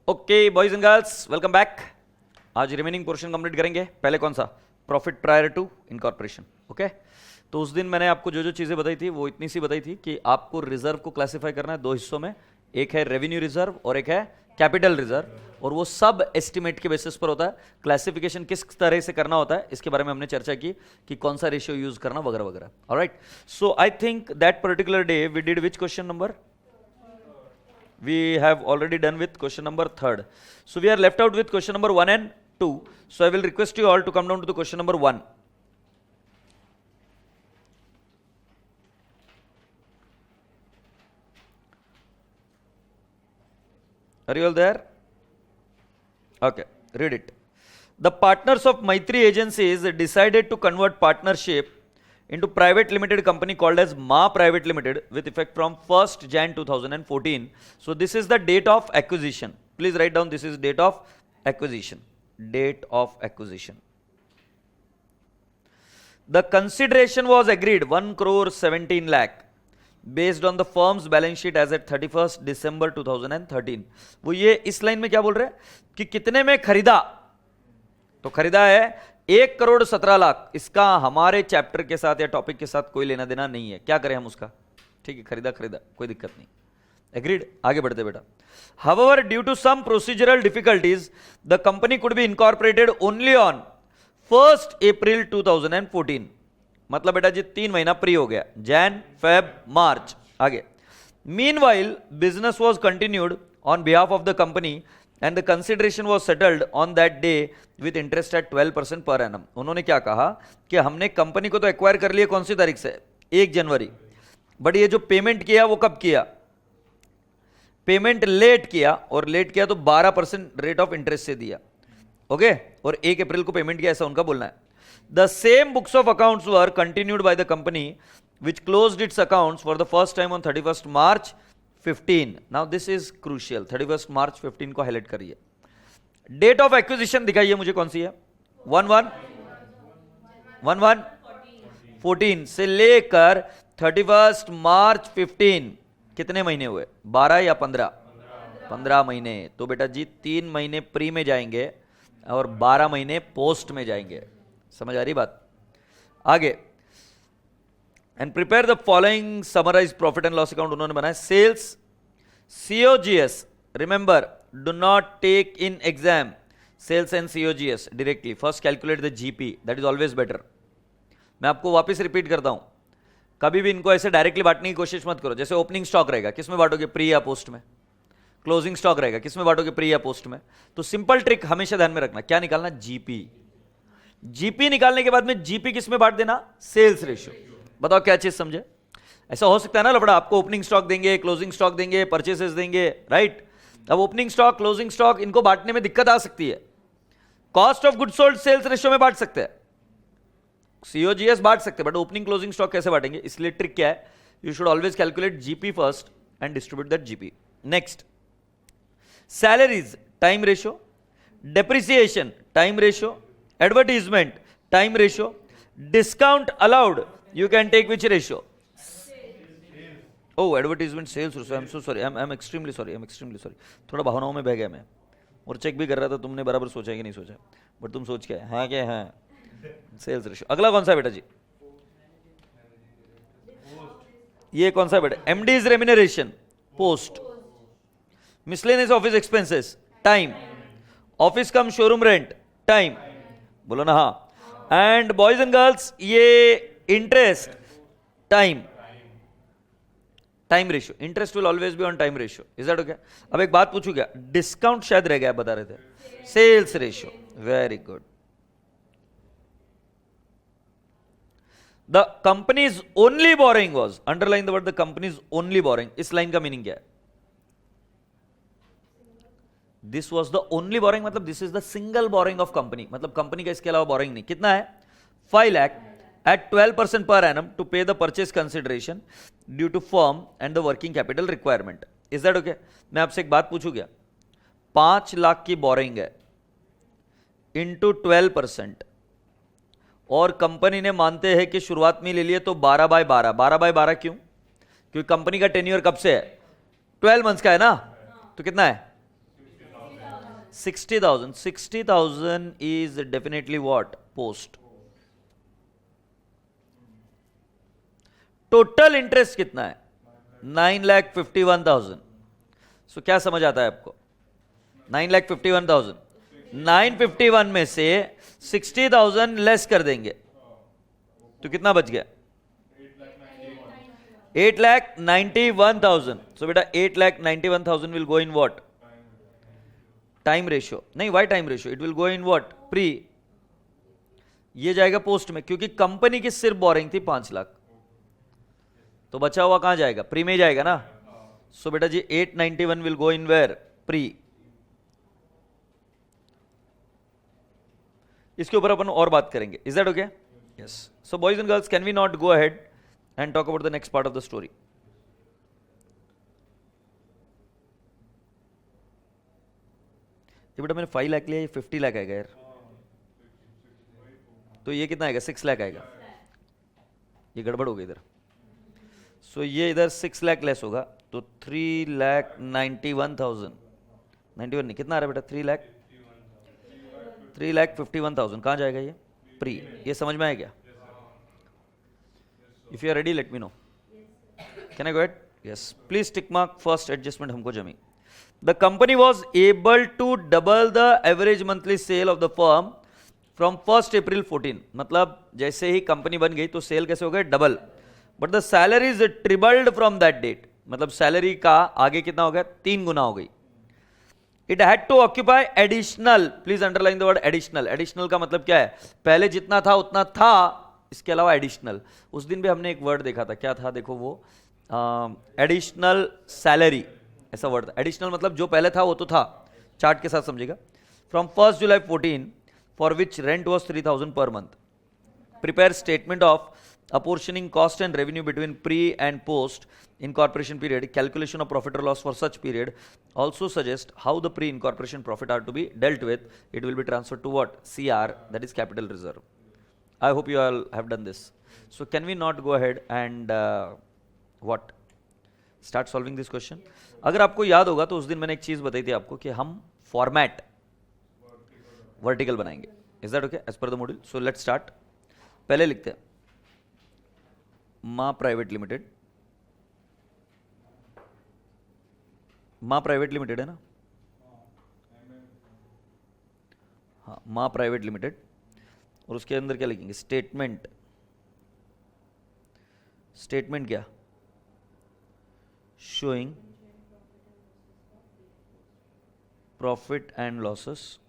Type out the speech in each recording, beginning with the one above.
Okay boys and girls, welcome back. आज remaining portion complete करेंगे। पहले कौन सा? Profit prior to incorporation. Okay, तो उस दिन मैंने आपको जो जो चीजें बताई थी वो इतनी सी बताई थी कि आपको रिजर्व को क्लासिफाई करना है दो हिस्सों में, एक है रेवेन्यू रिजर्व और एक है कैपिटल रिजर्व, और वो सब एस्टिमेट के बेसिस पर होता है। क्लासिफिकेशन किस तरह से करना होता है इसके बारे में हमने चर्चा की कि कौन सा रेशियो यूज करना वगैरह वगैरह। Alright, so I think that particular day we did which question number? We have already done with question number 3rd. So we are left out with question number 1 and 2. So I will request you all to come down to the question number 1. Are you all there? Okay, read it. The partners of Maitri Agencies decided to convert partnership into private limited company called as Ma Private Limited with effect from 1st Jan 2014. So this is the date of acquisition. Please write down, this is date of acquisition. Date of acquisition. The consideration was agreed 1 crore 17 lakh based on the firm's balance sheet as at 31st December 2013. वो ये इस line में क्या बोल रहे हैं कि कितने में खरीदा? तो खरीदा है 1 करोड़ 17 लाख। इसका हमारे चैप्टर के साथ या टॉपिक के साथ कोई लेना देना नहीं है। क्या करें हम उसका? ठीक है, खरीदा खरीदा, कोई दिक्कत नहीं। एग्रीड? आगे बढ़ते बेटा। However, due to some procedural difficulties, the company could be incorporated only on 1st April 2014. मतलब बेटा जी 3 महीना प्री हो गया, जैन फेब मार्च। आगे, Meanwhile, business was continued on behalf of the company and the consideration was settled on that day with interest at 12% per annum. उन्होंने क्या कहा कि हमने कंपनी को तो एक्वायर कर लिया, कौन सी तारीख से? 1 जनवरी। बट ये जो पेमेंट किया वो कब किया? पेमेंट लेट किया, और लेट किया तो 12% रेट ऑफ इंटरेस्ट से दिया। ओके, और 1 अप्रैल को पेमेंट किया, ऐसा उनका बोलना है। The same books of accounts were continued by the company which closed its accounts for the first time on 31st March 15. Now this is crucial. 31st March 15 को हाईलाइट करिए। डेट ऑफ एक्विजिशन दिखाइए मुझे, कौन सी है? 11/14 से लेकर 31st मार्च 15 कितने महीने हुए? 12 या 15? 15 महीने। तो बेटा जी 3 महीने प्री में जाएंगे और 12 महीने पोस्ट में जाएंगे। समझ आ रही बात? आगे, and prepare the following summarise profit and loss account उन्होंने बनाया। Sales COGS, remember do not take in exam sales and COGS directly, first calculate the GP, that is always better. मैं आपको वापस रिपीट करता हूं, कभी भी इनको ऐसे डायरेक्टली बांटने की कोशिश मत करो। जैसे ओपनिंग स्टॉक रहेगा, किस में बांटोगे? प्री या पोस्ट में। क्लोजिंग स्टॉक रहेगा, किस में बांटोगे? प्री या पोस्ट में। तो सिंपल ट्रिक हमेशा ध्यान में रखना, क्या निकालना? GP निकालने के बाद में GP किस में बांट देना? Sales ratio. बताओ क्या चीज समझे? ऐसा हो सकता है ना लफड़ा, आपको ओपनिंग स्टॉक देंगे, क्लोजिंग स्टॉक देंगे, परचेसेस देंगे, राइट? अब ओपनिंग स्टॉक, क्लोजिंग स्टॉक, इनको बांटने में दिक्कत आ सकती है। Cost of good sold sales ratio में बांट सकते हैं, COGS बांट सकते हैं, बट ओपनिंग क्लोजिंग स्टॉक कैसे बांटेंगे? इसलिए ट्रिक क्या है? You should always calculate GP first and distribute that GP। Next, salaries time ratio, depreciation time ratio, advertisement time ratio, discount allowed you can take which ratio? Oh, advertisement sales ratio. I'm so sorry. I'm extremely sorry. थोड़ा भावनाओं में बह गया मैं, और check भी कर रहा था। तुमने बराबर सोचा है कि नहीं सोचा? बट तुम सोच क्या है? हाँ क्या? हाँ, सेल्स रेशियो। अगला कौन सा है बेटा जी? ये कौन सा है बेटा? MD's remuneration, post. Miscellaneous office expenses, time. Office cum showroom rent, time. बोलो ना हाँ। एंड बॉयज एंड गर्ल्स, ये interest, time ratio. Interest will always be on time ratio. Is that okay? अब एक बात पूछू क्या? डिस्काउंट शायद रह गया, बता रहे थे। Sales ratio, very good. The companies only borrowing was, underline the word the companies only borrowing. इस लाइन का मीनिंग क्या है? This was the only borrowing, मतलब this is the single borrowing of company, मतलब कंपनी का इसके अलावा boring नहीं। कितना है? 5 lakh at 12% per annum to pay the purchase consideration due to firm and the working capital requirement. Is that okay? मैं आपसे एक बात पूछू क्या? 5 लाख की बोरिंग है इंटू 12%, और कंपनी ने मानते हैं कि शुरुआत में ले लिए तो 12/12। 12/12 क्यों? क्योंकि कंपनी का टेन्योर कब से है? 12 मंथ्स का है ना, तो कितना है? 60,000. 60,000 is definitely what? Post. Total interest कितना है? 9,51,000. सो क्या समझ आता है आपको? 9,51,000. 951 में से 60,000 लेस कर देंगे तो कितना बच गया? 8,91,000. सो बेटा 8,91,000 will go in what? Time ratio. नहीं, why time ratio? It will go in what? Pre. ये जाएगा पोस्ट में, क्योंकि कंपनी की सिर्फ बोरिंग थी 5 लाख, तो बचा हुआ कहां जाएगा? प्री में जाएगा ना. सो बेटा जी 891 will go in where? Pre. इसके ऊपर अपन और बात करेंगे. Is that okay? Yes. So boys and girls, can we not go ahead and talk about the next part of the story? ये बेटा मैंने 5 लाख लिया, ये 50 लाख आएगा यार. तो ये कितना आएगा? 6 लाख आएगा. ये गड़बड़ हो गई इधर. सो ये इधर 6 लाख लेस होगा, तो 3,91,000. 91 नहीं, कितना आ रहा है बेटा? 3,51,000. कहाँ जाएगा ये? प्री. ये समझ में आया क्या? If you are ready let me know. Can I go ahead? Yes. Please tick mark first adjustment हमको जमी. The company was able to double the average monthly sale of the firm from 1st April 14. मतलब जैसे ही company बन गई तो cell कैसे हो गए? Double. But the salary is tripled from that date. मतलब सैलरी का आगे कितना हो गया? 3 गुना हो गई. It had to occupy additional. Please underline the word additional. Additional का मतलब क्या है? पहले जितना था उतना था, इसके अलावा एडिशनल. उस दिन भी हमने एक वर्ड देखा था, क्या था? देखो वो एडिशनल सैलरी ऐसा वर्ड था. एडिशनल मतलब जो पहले था वो तो था. चार्ट के साथ समझिएगा. From 1st July 14 for which rent was 3,000 per month. Prepare statement of apportioning cost and revenue between pre and post incorporation period. Calculation of profit or loss for such period. Also suggest how the pre incorporation profit are to be dealt with. It will be transferred to what? CR, that is capital reserve. I hope you all have done this. So can we not go ahead and what? Start solving this question. अगर आपको याद होगा तो उस दिन मैंने एक चीज बताई थी आपको कि हम फॉर्मेट वर्टिकल बनाएंगे. Is that okay? As per the module. So let's start. पहले लिखते हैं Maa private limited. Maa private limited है ना? हाँ, माँ प्राइवेट लिमिटेड. और उसके अंदर क्या लिखेंगे? स्टेटमेंट. स्टेटमेंट क्या? Showing profit and losses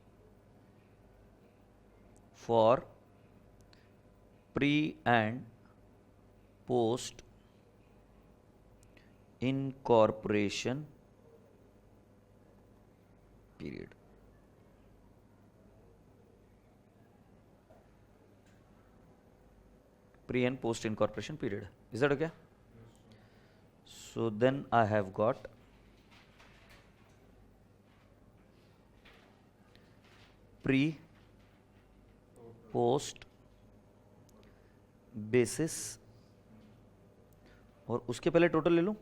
for pre and post incorporation period. Pre and post incorporation period. Is that okay? So then I have got pre post basis और उसके पहले टोटल ले लूं.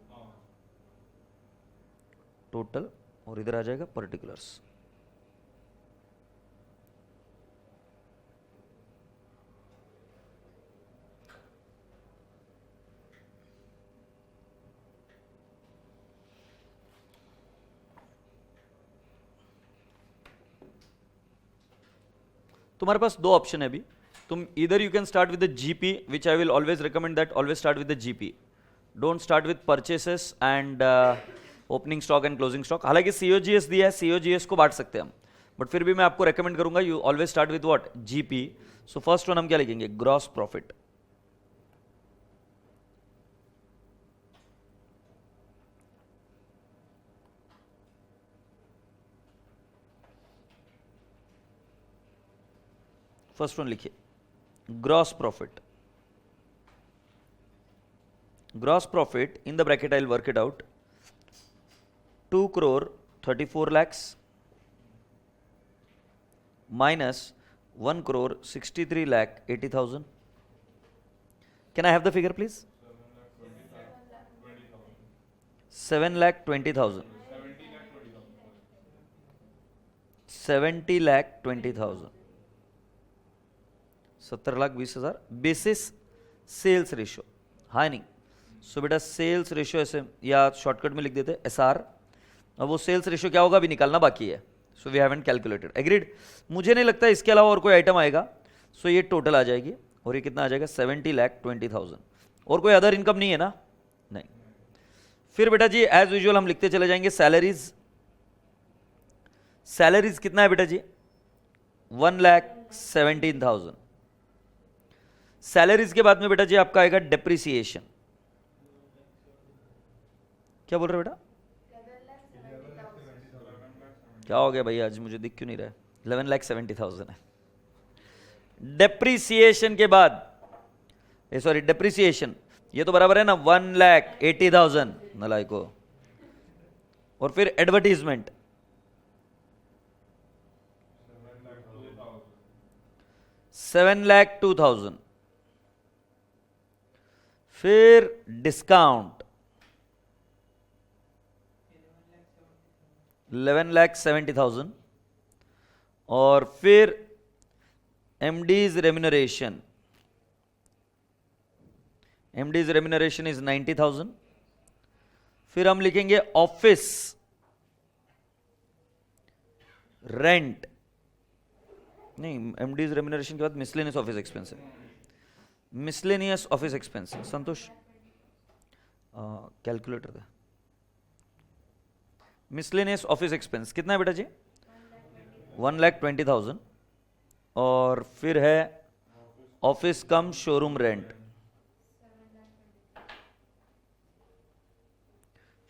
टोटल और इधर आ जाएगा पर्टिकुलर्स. तुम्हारे पास दो ऑप्शन है अभी. तुम इधर you can start with the GP, which I will always recommend that always start with the GP. Don't start with purchases and opening stock and closing stock. हालांकि सीओजीएस दिया है, सीओजीएस को बांट सकते हैं हम, बट फिर भी मैं आपको रेकमेंड करूंगा you always start with what? GP. So first one हम क्या लिखेंगे? Gross profit. फर्स्ट वन लिखिए gross profit. Gross profit in the bracket I'll work it out. 2,34 lakhs minus 1,63,80,000. Can I have the figure please? 7,20,000. 70,20,000, 70,20,000 basis sales ratio, हाँ नहीं। सो बेटा sales ratio ऐसे या shortcut में लिख देते SR। अब वो सेल्स रेशियो क्या होगा अभी निकालना बाकी है। So we haven't calculated, agreed. मुझे नहीं लगता इसके अलावा और कोई आइटम आएगा। सो ये टोटल आ जाएगी और ये कितना आ जाएगा 70,20,000। और कोई अदर इनकम नहीं है ना? नहीं। फिर बेटा जी एज यूजुअल हम लिखते चले जाएंगे सैलरीज। सैलरीज कितना है बेटा जी? 1,17,000। सैलरीज के बाद में बेटा जी आपका आएगा डेप्रिसिएशन। क्या बोल रहे हो बेटा? क्या हो गया भाई, आज मुझे दिख क्यों नहीं रहा है? 11,70,000 है। डेप्रिसिएशन के बाद, सॉरी डेप्रिसिएशन, ये तो बराबर है ना 1,80,000 नलायको। और फिर एडवर्टीजमेंट 7,02,000। फिर डिस्काउंट 11,70,000। और फिर MD's remuneration, MD's remuneration is 90,000। फिर हम लिखेंगे ऑफिस रेंट, नहीं MD's रेम्यूनरेशन के बाद मिसलेनियस ऑफिस एक्सपेंस है, मिसलेनियस ऑफिस एक्सपेंस। संतोष कैलकुलेटर दे। मिसलेनियस ऑफिस एक्सपेंस कितना है बेटा जी? 1,20,000। और फिर है office cum showroom rent,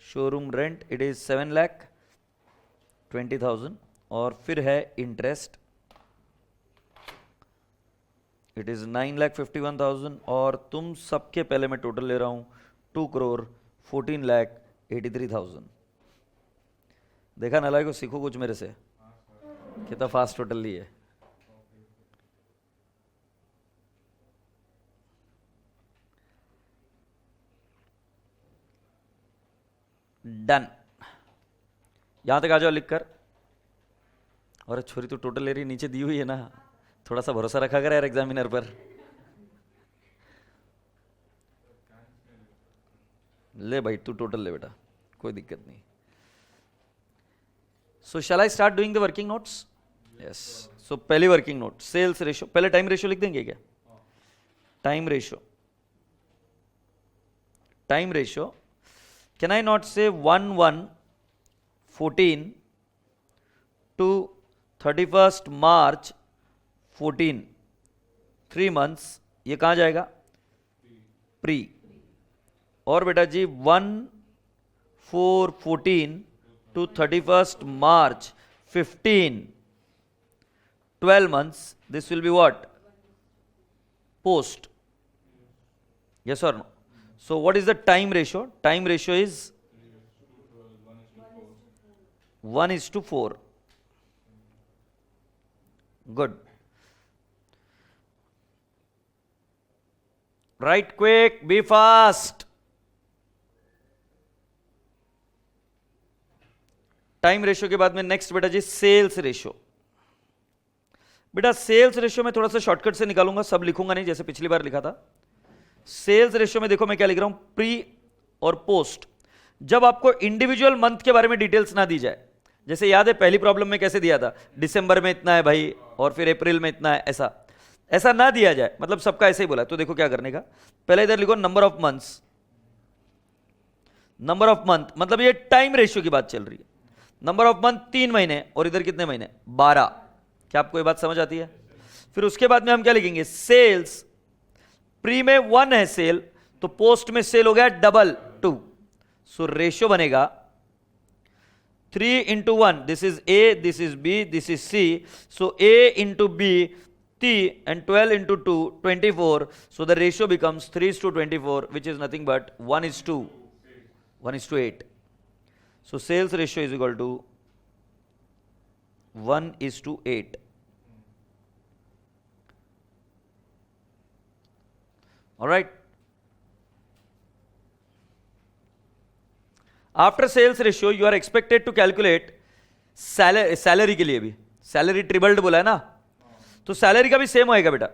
showroom rent it is 7,20,000। और फिर है इंटरेस्ट, इट इज 9,51,000। और तुम सबके पहले मैं टोटल ले रहा हूं 2,14,83,000। देखा नालायक को, सीखो कुछ मेरे से, कितना फास्ट टोटल लिए। डन, यहां तक आ जाओ लिखकर। और छोरी तू टोटल ले रही, नीचे दी हुई है ना, थोड़ा सा भरोसा रखा कर यार एग्जामिनर पर। ले भाई तू टोटल ले बेटा, कोई दिक्कत नहीं। So shall I start doing the working notes? Yes. So पहली वर्किंग नोट सेल्स रेशियो, पहले टाइम रेशियो लिख देंगे क्या? Time ratio, time ratio can I not say 1/1/14 to 31st March 14, 3 months, ये कहां जाएगा? प्री। और बेटा जी 1/4/14 to 31st March 15, 12 months, this will be what? Post. Yes or no? So what is the time ratio? Time ratio is 1:4. Good. Write quick, be fast. Time ratio के बाद में next बेटा जी sales ratio. बेटा sales ratio में थोड़ा सा shortcut से निकालूंगा, सब लिखूंगा नहीं जैसे पिछली बार लिखा था। सेल्स रेशियो में देखो मैं क्या लिख रहा हूं, प्री और पोस्ट। जब आपको इंडिविजुअल मंथ के बारे में डिटेल्स ना दी जाए, जैसे याद है पहली प्रॉब्लम में कैसे दिया था, दिसंबर में इतना है भाई और फिर अप्रैल में इतना है, ऐसा ना दिया जाए, मतलब सबका ऐसे ही बोला। तो देखो क्या करने का, पहले इधर लिखो number of months, number of month, मतलब ये टाइम रेशियो की बात चल रही है। नंबर ऑफ मंथ 3 महीने और इधर कितने महीने? 12। क्या आपको ये बात समझ आती है? फिर उसके बाद में हम क्या लिखेंगे, सेल्स। प्री में 1 है सेल, तो पोस्ट में सेल हो गया डबल 2। सो रेशियो बनेगा 3 into 1, this is A, this is B, this is C. So A into B, T, and 12 into 2, 24. So the ratio becomes 3:24, which is nothing but 1:8. So sales ratio is equal to 1:8. All right. After sales ratio, you are expected to calculate salary के लिए भी। Salary ट्रिबल्ड बोला है ना, तो salary का भी same होएगा बेटा।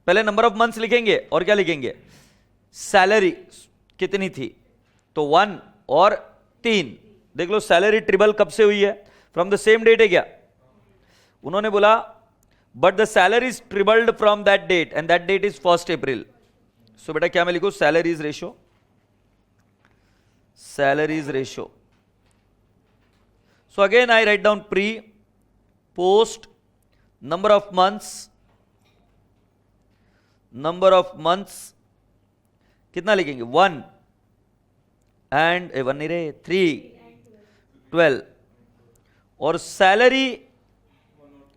पहले नंबर ऑफ मंथ्स लिखेंगे और क्या लिखेंगे, सैलरी कितनी थी, तो 1 और 3। देख लो सैलरी ट्रिबल कब से हुई है, फ्रॉम द सेम डेट है क्या, उन्होंने बोला but the salary is tripled from that date and that date is 1 April. So बेटा क्या मैं लिखूं, salaries ratio, salaries ratio. So again I write down pre, post, number of months कितना लिखेंगे, 1 एंड 1 नहीं रे 3 12, और सैलरी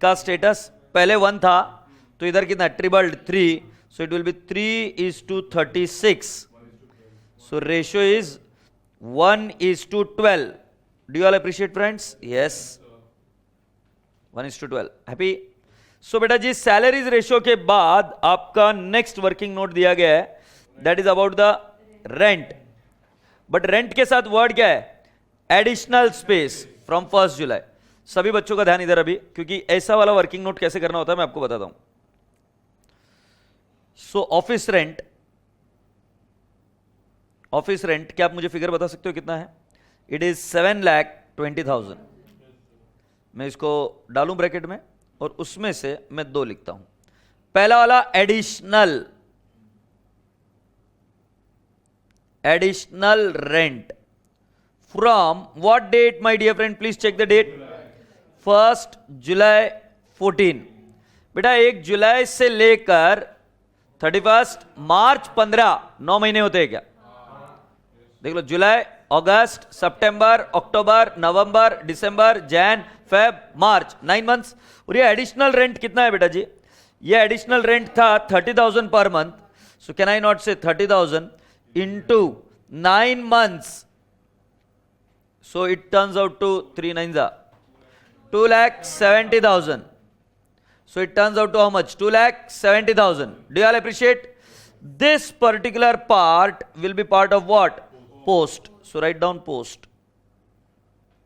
का स्टेटस पहले 1 था तो इधर कितना tripled 3, so it will be 3:36। So ratio is 1:12। Do you all appreciate friends, yes 1:12। Happy. So बेटा जी सैलरीज रेशियो के बाद आपका नेक्स्ट वर्किंग नोट दिया गया है, that is about the rent. But rent के साथ वर्ड क्या है, एडिशनल स्पेस फ्रॉम 1 जुलाई। सभी बच्चों का ध्यान इधर अभी, क्योंकि ऐसा वाला वर्किंग नोट कैसे करना होता है मैं आपको बताता हूं। सो ऑफिस रेंट क्या आप मुझे फिगर बता सकते हो कितना है, इट इज 7,20,000। मैं इसको डालूं ब्रैकेट में और उसमें से मैं 2 लिखता हूं। पहला वाला additional rent from what date my dear friend, please check the date, 1 July 14। बेटा 1 जुलाई से लेकर 31 मार्च 15, 9 महीने होते हैं क्या, देख लो जुलाई, अगस्त, सितंबर, अक्टूबर, नवंबर, दिसंबर, जैन, फेब, मार्च, 9 मंथ्स। और ये एडिशनल रेंट कितना है बेटा जी, ये एडिशनल रेंट था 30,000 per month. So can I not से 30,000 into 9 months, so it turns out to 3 9s are 2,70,000. So it turns out to how much, 2,70,000. Do you all appreciate? This particular part will be part of what, post. So write down post.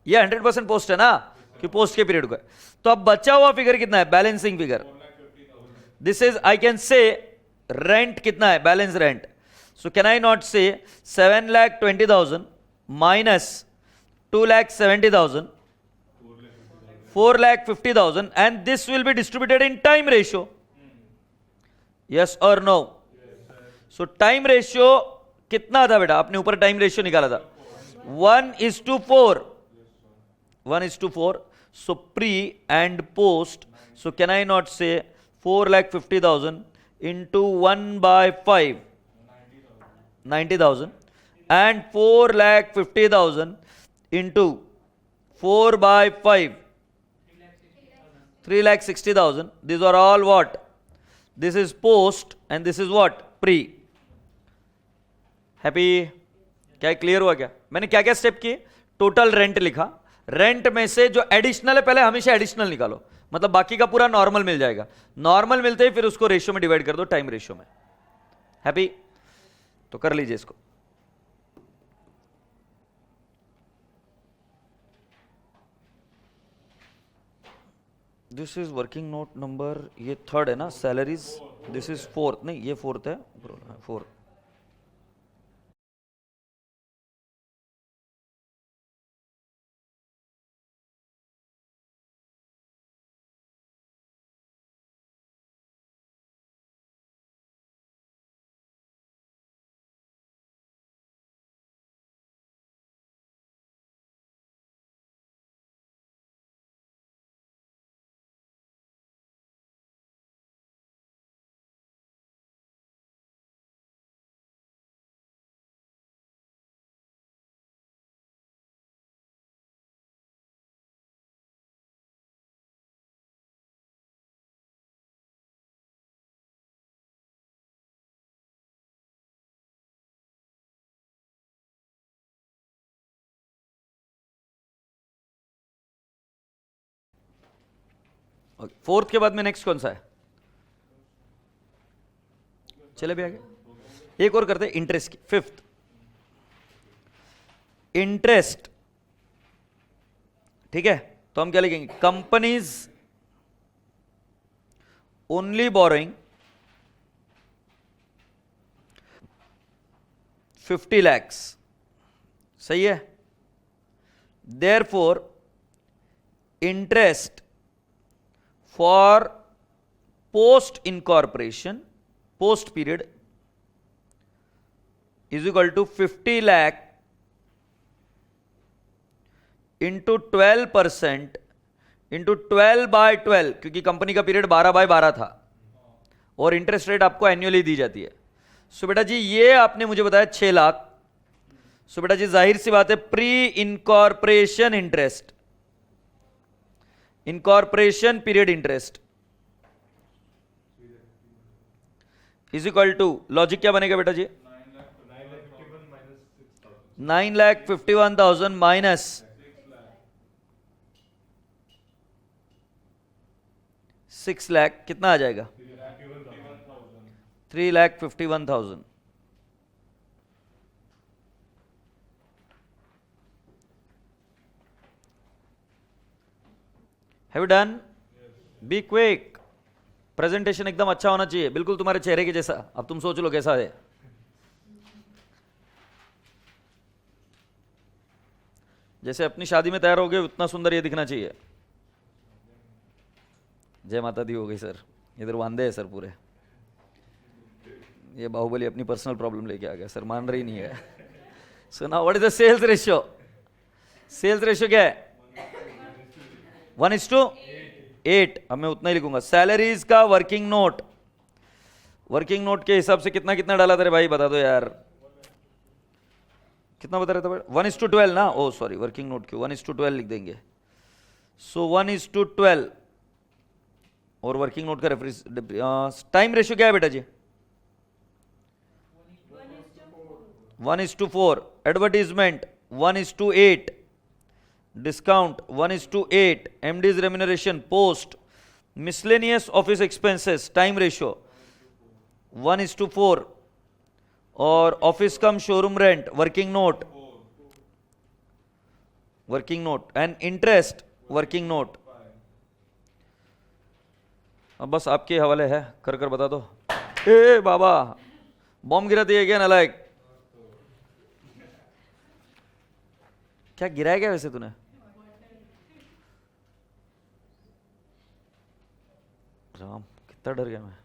ये 100% post है ना, कि post के period का। तो अब बचा हुआ फिगर कितना है, balancing figure. This is I can say rent कितना है, balance rent. So can I not say 7,20,000 minus 2,70,000, 4,50,000, and this will be distributed in time ratio. Yes or no? So time ratio कितना था बेटा, आपने ऊपर time ratio निकाला था 1:4, 1:4. So pre and post. So can I not say 4,50,000 into 1/5, 90,000, and 4,50,000 into 4/5, 3,60,000. These are all what? This is post and this is what? Pre. Happy? क्या clear हुआ क्या? मैंने क्या क्या स्टेप किए, टोटल रेंट लिखा, रेंट में से जो एडिशनल है पहले हमेशा एडिशनल निकालो, मतलब बाकी का पूरा नॉर्मल मिल जाएगा। नॉर्मल मिलते ही फिर उसको रेशियो में डिवाइड कर दो, टाइम रेशियो में। हैप्पी? तो कर लीजिए इसको। This is working note number, ये 3rd है ना, सैलरीज। दिस इज 4th, नहीं ये 4th है, 4th। फोर्थ के बाद में नेक्स्ट कौन सा है, चले भी आगे। एक और करते हैं इंटरेस्ट की, 5th इंटरेस्ट। ठीक है, तो हम क्या लिखेंगे, कंपनीज ओनली बोरोइंग 50 lakhs, सही है। Therefore interest for post incorporation, post period is equal to 50 lakh into 12% into 12/12, क्योंकि कंपनी का पीरियड 12/12 था और इंटरेस्ट रेट आपको एन्युअली दी जाती है। सो बेटा जी ये आपने मुझे बताया 6 लाख। सो बेटा जी जाहिर सी बात है pre incorporation interest, incorporation period interest is equal to, logic क्या बनेगा बेटा जी, 9,51,000 माइनस 6 लाख, कितना आ जाएगा 3,51,000। Have you done? Be quick. Presentation एकदम अच्छा होना चाहिए, बिल्कुल तुम्हारे चेहरे के जैसा। अब तुम सोच लो कैसा है। जैसे अपनी शादी में तैयार हो गए उतना सुंदर ये दिखना चाहिए। जय माता दी हो गई सर, इधर वांदे है सर पूरे। ये बाहुबली अपनी पर्सनल प्रॉब्लम लेके आ गया सर, मान रही नहीं है। So now what is the sales ratio? Sales ratio क्या है? 1:8। अब मैं उतना ही लिखूंगा। सैलरीज का वर्किंग नोट, वर्किंग नोट के हिसाब से कितना कितना डाला तेरे भाई, बता दो यार कितना बता रहे थे? 1:12 ना, ओ सॉरी वर्किंग नोट क्यों, 1:12 लिख देंगे। सो 1:12 और वर्किंग नोट का रेफरेंस। टाइम रेशियो क्या है बेटा जी? 1:4। Advertisement 1:8। Discount 1:8। MD's remuneration, post, miscellaneous office expenses, time ratio 1:4। और office cum showroom rent, working note, working note and interest, working note. अब बस आपके हवाले है, कर कर बता दो। ए बाबा बॉम्ब गिरा दिया क्या नालायक? क्या गिराया क्या वैसे तूने? राम कितना डर गया मैं।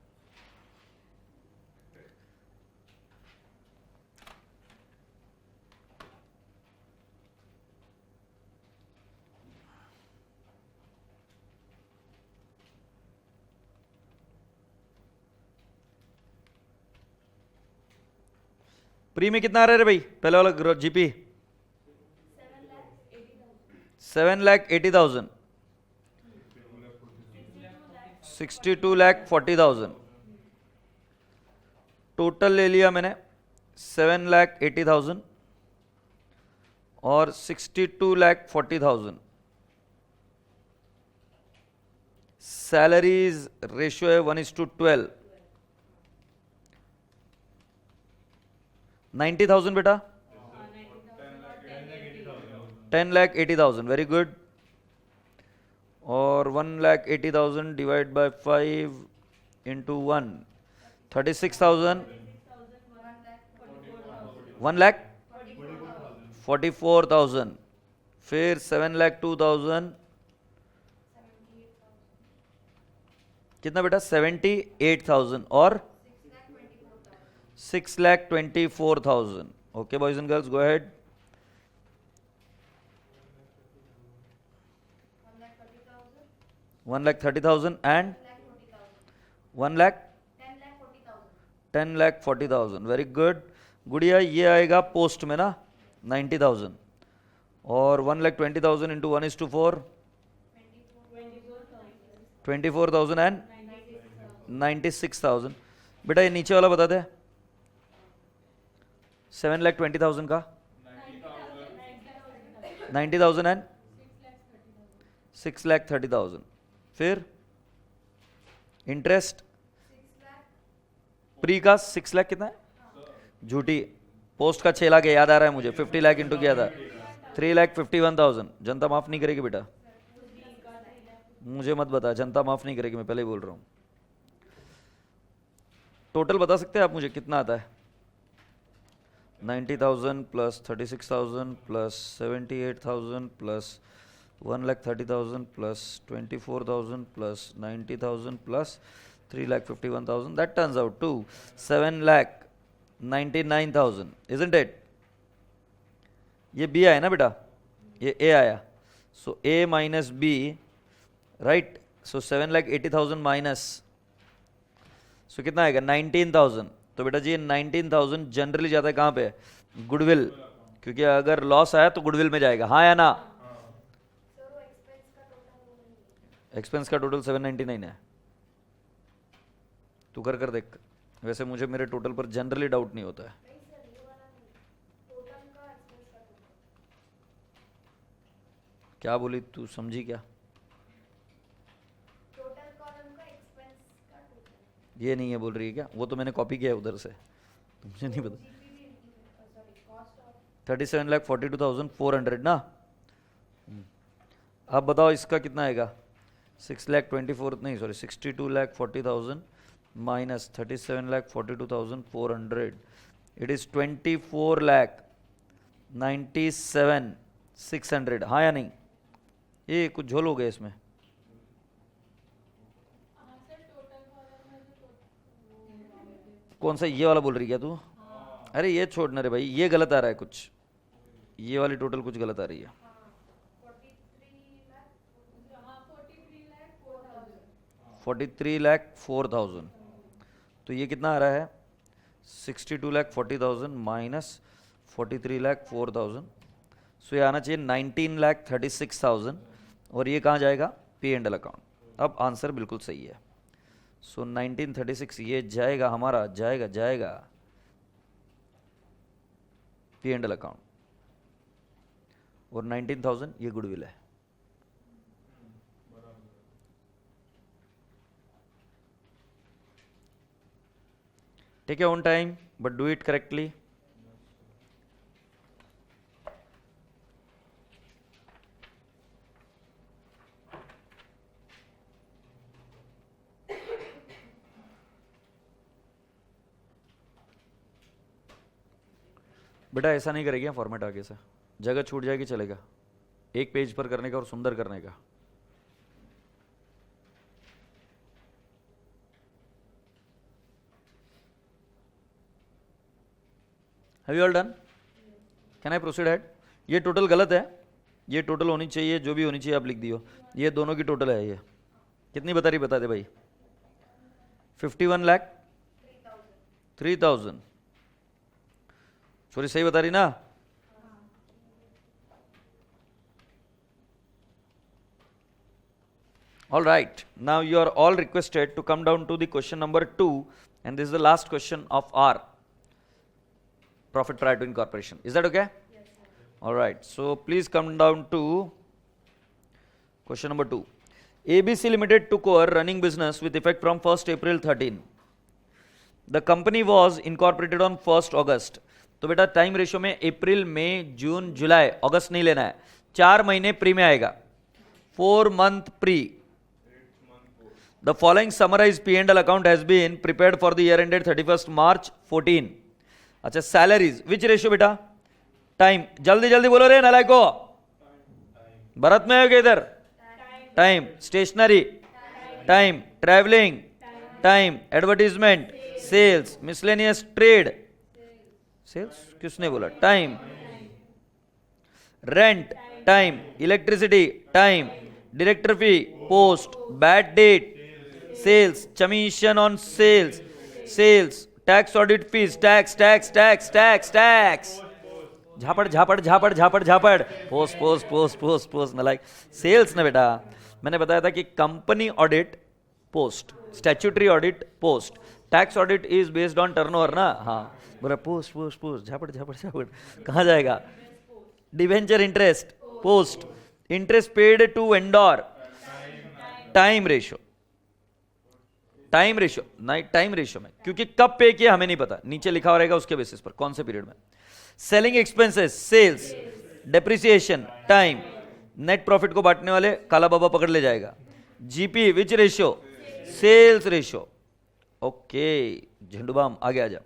प्री में कितना आ रहा है भाई? पहले वाला जीपी 7,80,000, 62,40,000। टोटल ले लिया मैंने 7,80,000 और 62,40,000। सैलरीज रेशियो है 1:12। 90,000 बेटा, 10,80,000, वेरी गुड। और 1,80,000 डिवाइड बाय 5 इंटू 1, 36,000। 1,44,000। फिर 7,02,000 कितना बेटा? 78,000 और 6,24,000। Okay boys and girls, go ahead. 1,30,000 and 10,40,000। Very good गुड़िया। ये आएगा पोस्ट में ना 90,000 और 1,20,000 इंटू 1:4, 24,000 एंड 96,000। बेटा ये नीचे वाला बता दे, 7,20,000 का 90,000 एंड 6,30,000। फिर इंटरेस्ट प्री का 6 लाख कितना है? झूठी, पोस्ट का 6 लाख है, याद आ रहा है मुझे। 50 लाख इंटू किया था 3,51,000। जनता माफ नहीं करेगी बेटा, मुझे मत बता, जनता माफ नहीं करेगी, मैं पहले ही बोल रहा हूँ। टोटल बता सकते हैं आप मुझे कितना आता है? 90,000 plus 36,000 plus 78,000 plus 1,30,000 plus 24,000 plus 90,000 plus 3,51,000. That turns out to 7,99,000, isn't it? ये B आया ना बेटा, ये A आया. So A minus B, right? So 7,80,000 minus. So कितना आएगा? 19,000. तो बेटा जी 19,000 जनरली जाता है कहाँ पे? गुडविल, क्योंकि अगर लॉस आया तो गुडविल में जाएगा. हाँ या ना? एक्सपेंस का टोटल 799 है. तू कर कर देख. वैसे मुझे मेरे टोटल पर जनरली डाउट नहीं होता है. क्या बोली तू, समझी क्या? ये नहीं है बोल रही है क्या? वो तो मैंने कॉपी किया है उधर से, मुझे नहीं पता. 37,42,400 ना. अब बताओ इसका कितना आएगा? 6,24,000 नहीं सॉरी 62,40,000 माइनस 37,42,400. It is 24,97,600. हाँ या नहीं? ये कुछ झोल हो गया इसमें. कौन सा ये वाला बोल रही क्या तू? अरे ये छोड़ना रे भाई, ये गलत आ रहा है कुछ. ये वाली टोटल कुछ गलत आ रही है. 43,04,000. तो ये कितना आ रहा है? 62,40,000 माइनस 43,04,000. सो ये आना चाहिए 19,36,000. और ये कहाँ जाएगा? P and L account. अब आंसर बिल्कुल सही है. सो 1936 ये जाएगा हमारा, जाएगा पी एंड एल अकाउंट. और 19,000 ये गुडविल है. Take your own time but do it correctly. बेटा ऐसा नहीं करेगी फॉर्मेट आगे से, जगह छूट जाएगी. चलेगा एक पेज पर करने का और सुंदर करने का. Have you all done? Can I proceed head? ये टोटल गलत है. ये टोटल होनी चाहिए, जो भी होनी चाहिए आप लिख दियो. ये दोनों की टोटल है. ये कितनी बता रही, बता दे भाई. 51,03,000. सॉरी सही बता रही ना? All right, now you are all requested to come down to the question number 2, and this is the last question of our profit prior to incorporation. Is that okay? Yes, sir. All right, so please come down to question number 2. ABC Limited took over running business with effect from 1st April 13. The company was incorporated on 1st August. तो बेटा time ratio में अप्रैल, मई, जून, जुलाई, अगस्त नहीं लेना है. 4 महीने pre में आएगा. 4 month pre. The following summarized P&L account has been prepared for the year ended 31st March 14. अच्छा सैलरीज विच रेशियो बेटा? टाइम. जल्दी जल्दी बोलो रे नालायको. भरत में है क्या इधर? Time. Stationery time. Travelling time. Advertisement sales. Miscellaneous trade sales किसने बोला? Time. Rent time. Electricity time. Director fee post. Bad debt sales. Commission on sales sales. Tax audit fees tax tax tax tax tax. झापड़ झापड़ झापड़ झापड़ झापड़. Post post post post post नलाइक. Sales ना बेटा, मैंने बताया था कि company audit post, statutory audit post, tax audit is based on turnover ना. हाँ बोला पोस्ट पोस्ट पोस्ट झापड़ झापड़ झापड़. कहाँ जाएगा? Debenture interest post. Interest paid to vendor time ratio. Time ratio नहीं, टाइम रेशियो में, क्योंकि कब पे किया हमें नहीं पता. नीचे लिखा हो रहेगा उसके बेसिस पर कौन से पीरियड में. Selling expenses sales. Depreciation time. Net profit को बांटने वाले काला बाबा पकड़ ले जाएगा. GP which ratio? Sales ratio. Okay झंडूबाम आगे आ जा.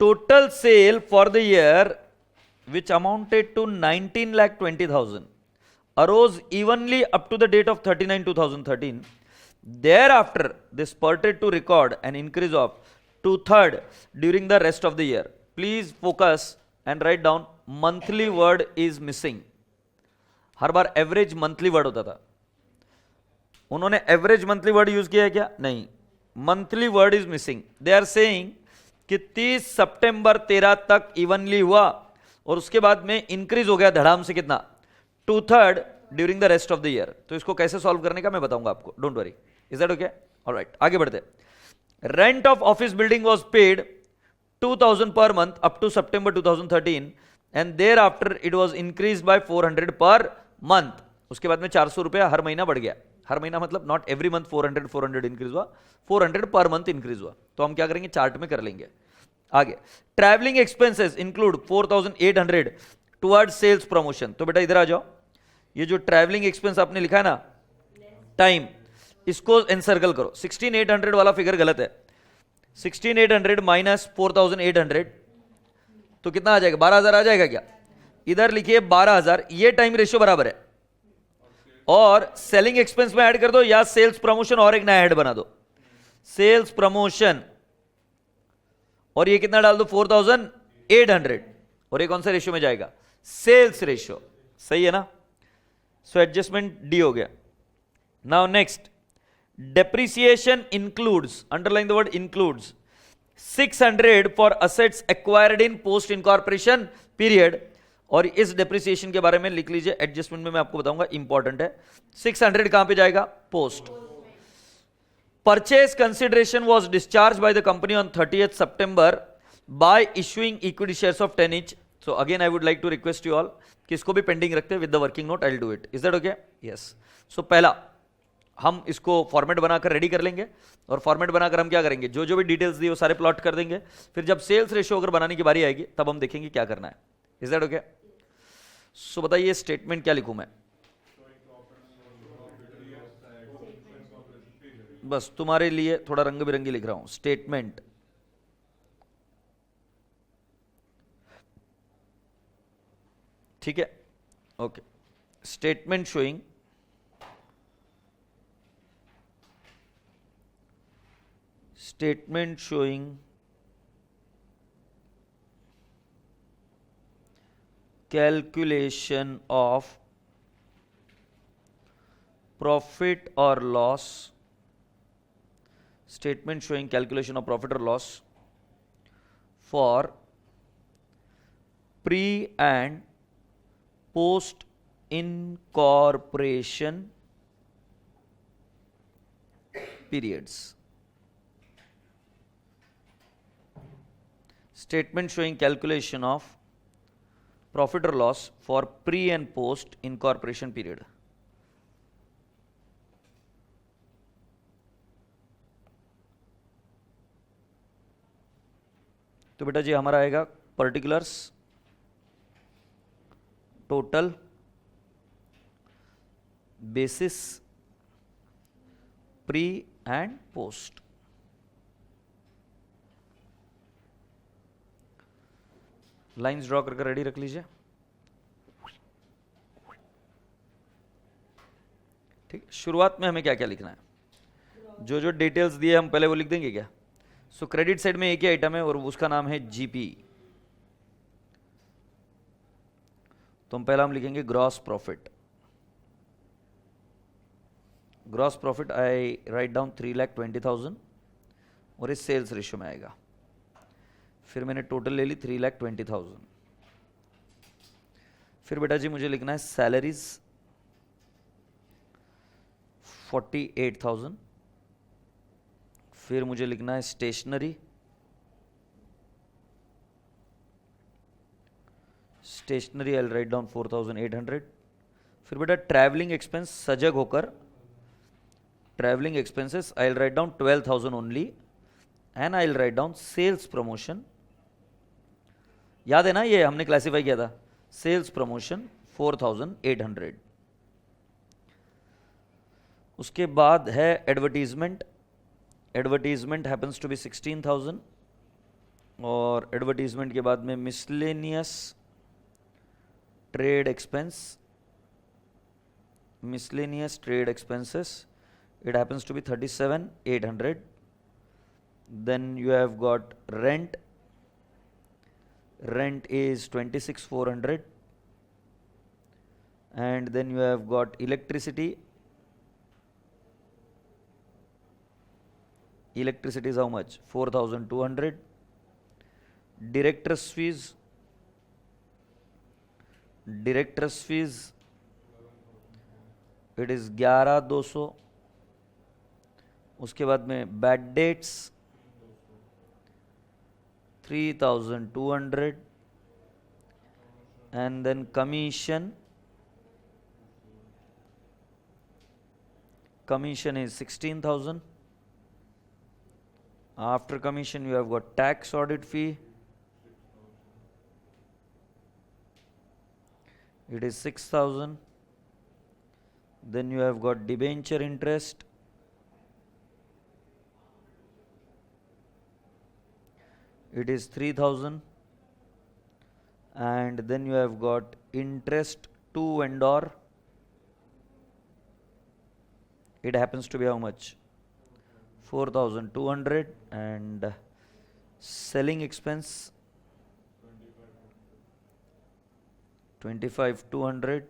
Total sale for the year which amounted to 19,20,000 arose evenly up to the date of 39/2013. Thereafter, they spurted to record an increase of 2/3 during the rest of the year. Please focus and write down monthly word is missing. Her bar average monthly word होता था, उन्होंने average monthly word use किया है क्या? नहीं, monthly word is missing. They are saying कि 30 सितंबर 13 तक evenly हुआ और उसके बाद में इंक्रीज हो गया धड़ाम से कितना? 2/3 during the rest of the year. तो इसको कैसे सॉल्व करने का मैं बताऊंगा आपको, don't worry. Is that okay? Alright, आगे बढ़ते. Rent of office building was paid 2,000 per month up to September 2013 and thereafter it was increase by 400 per month. उसके बाद में 400 रुपया हर महीना बढ़ गया. हर महीना मतलब नॉट एवरी मंथ 400 इंक्रीज हुआ, 400 पर मंथ इंक्रीज हुआ. तो हम क्या करेंगे, चार्ट में कर लेंगे. आगे, travelling expenses include 4,800 toward sales promotion. तो बेटा इधर आ जाओ, ये जो ट्रैवलिंग एक्सपेंस आपने लिखा है ना, टाइम, इसको एनसर्कल करो. 16,800 वाला फिगर गलत है. 16,800 माइनस 4,800 तो कितना आ जाएगा? 12,000 आ जाएगा क्या? इधर लिखिए 12,000. ये टाइम रेशियो बराबर है. और सेलिंग एक्सपेंस में ऐड कर दो या सेल्स प्रमोशन और एक नया हेड बना दो, सेल्स प्रमोशन, और ये कितना डाल दो? 4,800. और ये कौन सा रेशियो में जाएगा? Sales ratio. सही है ना? सो एडजस्टमेंट डी हो गया. Now next, depreciation includes, underline the word includes, 600 for assets acquired in post incorporation period. और इस डेप्रिसिएशन के बारे में लिख लीजिए, एडजस्टमेंट में मैं आपको बताऊंगा, इंपॉर्टेंट है. 600 कहां पे जाएगा? Post. Purchase consideration was discharged by the company on 30th September by issuing equity shares of 10 each. So again I would like to request you all कि इसको भी पेंडिंग रखते हैं with the working note. I'll do it. Is that okay? Yes. So पहला हम इसको format बनाकर ready कर लेंगे, और फॉर्मेट बनाकर हम क्या करेंगे, जो जो भी डिटेल्स दी वो सारे प्लॉट कर देंगे. फिर जब सेल्स रेशियो अगर बनाने की बारी आएगी तब हम देखेंगे क्या करना है. Is that okay? So बताइए स्टेटमेंट क्या लिखूं मैं? बस तुम्हारे लिए थोड़ा रंग बिरंगी लिख रहा हूं. स्टेटमेंट, ठीक है? Okay. Statement showing calculation of profit or loss, statement showing calculation of profit or loss for pre and post incorporation periods. Statement showing calculation of profit or loss for pre and post incorporation period. तो बेटा जी हमारा आएगा particulars, total, basis, pre and post. Lines draw करके ready रख लीजिए. ठीक, शुरुआत में हमें क्या क्या लिखना है, जो जो डिटेल्स दिए हम पहले वो लिख देंगे क्या? सो क्रेडिट साइड में एक ही आइटम है और उसका नाम है जीपी. तो हम पहला हम लिखेंगे gross profit. Gross profit I write down 3,20,000 और इस सेल्स रेशियो में आएगा. फिर मैंने टोटल ले ली 3,20,000. फिर बेटा जी मुझे लिखना है सैलरीज 48,000. फिर मुझे लिखना है stationery, I will write down 4,800. फिर बेटा ट्रैवलिंग एक्सपेंस सजग होकर, travelling expenses I will write down 12,000 only, and I will write down sales promotion. याद है ना, ये हमने क्लासिफाई किया था, सेल्स प्रमोशन 4,800. उसके बाद है advertisement advertisement happens to be 16,000 और एडवर्टीजमेंट के बाद में miscellaneous trade expense, miscellaneous trade expenses, it happens to be 37,800. Then you have got rent is 26,400, and then you have got electricity is how much? 4,200. Directors fees it is 11,200. उसके बाद में bad debts 3,200 and then commission is 16,000. After commission you have got tax audit fee, it is 6,000. Then you have got debenture interest, it is 3,000. And then you have got interest to vendor, it happens to be how much? 4,200. And selling expense 25,200.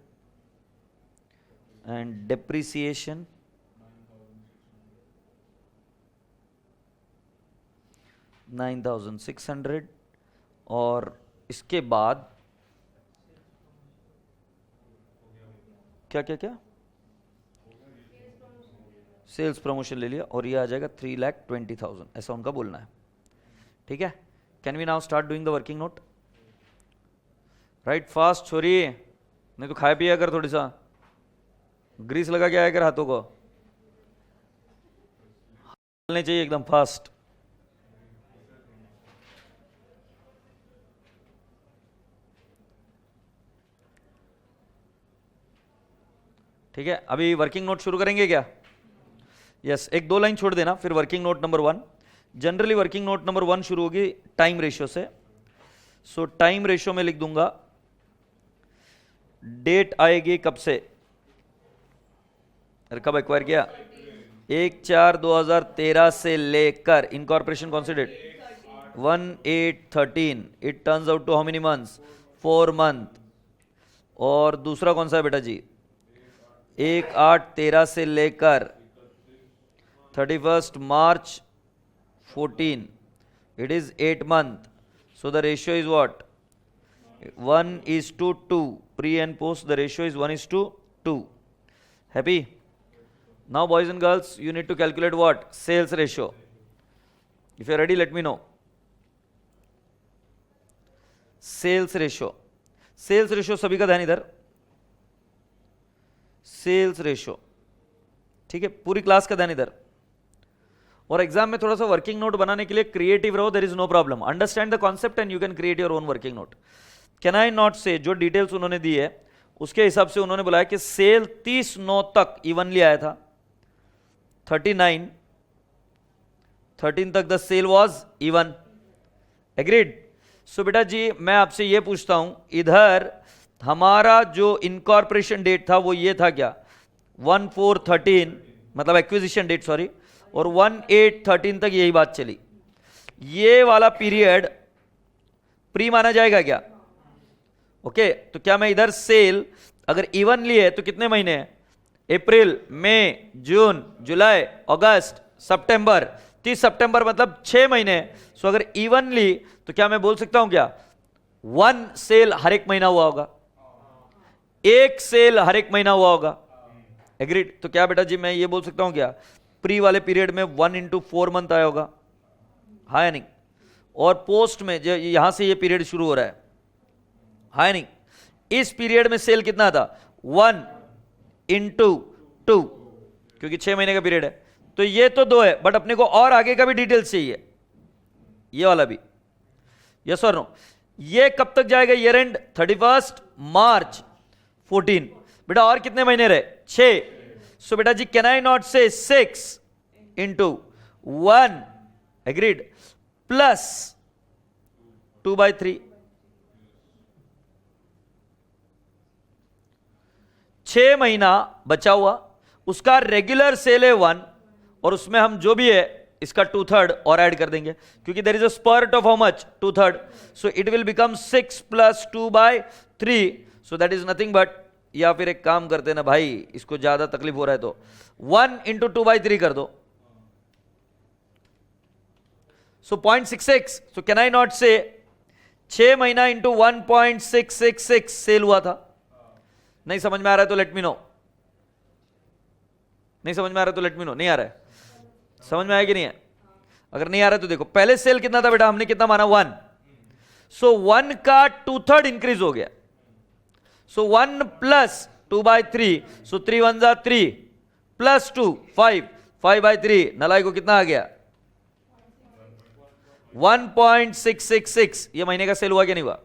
and depreciation 9,600. और इसके बाद क्या क्या क्या sales promotion ले लिया और ये आ जाएगा 3,20,000, ऐसा उनका बोलना है. ठीक है, can we now start doing the working note? Write fast छोरी, नहीं तो खाए पिया कर, थोड़ी सा ग्रीस लगा के आया कर हाथों को, चलने चाहिए एकदम फास्ट. ठीक है, अभी वर्किंग नोट शुरू करेंगे क्या? यस, एक दो लाइन छोड़ देना, फिर working note number 1. Generally working note number 1 शुरू होगी टाइम रेशियो से. सो टाइम रेशियो में लिख दूंगा डेट आएगी कब से, कब एक्वायर किया? 1/4/2013 से लेकर इनकॉर्पोरेशन कौन सी date? 1/8/13. It turns out to how many months? 4 month. और दूसरा कौन सा है बेटा जी? 1/8/13 से लेकर 31st March 14. It is 8 month. So the ratio is what? 1:2. Pre and post the ratio is 1:2. Happy? Now boys and girls, you need to calculate what? Sales ratio. If you are ready, let me know. Sales ratio. Sales ratio सभी का ध्यान इधर. Sales ratio. ठीक है, पूरी class का ध्यान इधर. और एग्जाम में थोड़ा सा वर्किंग नोट बनाने के लिए क्रिएटिव रहो, there is no problem. Understand the concept and you can create your own working note. Can I not say जो डिटेल्स उन्होंने दी है उसके हिसाब से उन्होंने बोला कि सेल 30/9 तक इवनली आया था. 13 तक the sale was even. Agreed? So बेटा जी मैं आपसे ये पूछता हूं, इधर हमारा जो इनकॉर्पोरेशन डेट था वो ये था क्या? 1/4/13, मतलब एक्विजिशन डेट सॉरी, और 1/8/13 तक यही बात चली. ये वाला पीरियड प्री माना जाएगा क्या? ओके, तो क्या मैं इधर सेल अगर इवनली है तो कितने महीने हैं? अप्रैल, मई, जून, जुलाई, अगस्त, सितंबर. 30 सितंबर मतलब 6 महीने. सो अगर इवनली तो क्या मैं बोल सकता हूं क्या 1 सेल हर एक महीना हुआ होगा, 1 सेल हर एक महीना हुआ होगा. एग्रीड? तो क्या बेटा जी मैं ये बोल सकता हूं क्या प्री वाले पीरियड में 1/4 मंथ आया होगा? हाँ या नहीं? और पोस्ट में जो यहां से ये पीरियड शुरू हो रहा है, हाँ या नहीं? इस पीरियड में सेल कितना था? 1/2, क्योंकि 6 महीने का पीरियड है. तो ये तो 2 है, बट अपने को और आगे का भी डिटेल्स चाहिए, ये वाला भी. यस और नो? ये कब तक जाएगा? Year and 31st March 14. बेटा और कितने महीने रहे? 6. सो बेटा जी कैन आई नॉट से 6 into 1, एग्रीड, प्लस 2/3, 6 महीना बचा हुआ, उसका रेगुलर सेल है 1, और उसमें हम जो भी है इसका 2/3 और ऐड कर देंगे, क्योंकि there is a spurt of how much 2/3, so it will become 6 + 2/3, so that is nothing but, या फिर एक काम करते ना भाई, इसको ज्यादा तकलीफ हो रहा है तो 1 × 2/3 कर दो, सो 0.66, सो कैन आई नॉट से 6 महीना इंटू 1.666 सेल हुआ था। नहीं समझ में आ रहा है तो लेट मी नो, नहीं समझ में आ रहा है तो लेट मी नो, नहीं आ रहा है, समझ में आया कि नहीं है? अगर नहीं आ रहा है तो देखो, पहले सेल कितना था बेटा, हमने कितना माना 1, सो 1 का 2/3 इंक्रीज हो गया, सो 1 + 2/3, सो 3 1 = 3 + 2 5, 5/3, नलाई को कितना आ गया 1.666, ये महीने का सेल हुआ क्या नहीं हुआ?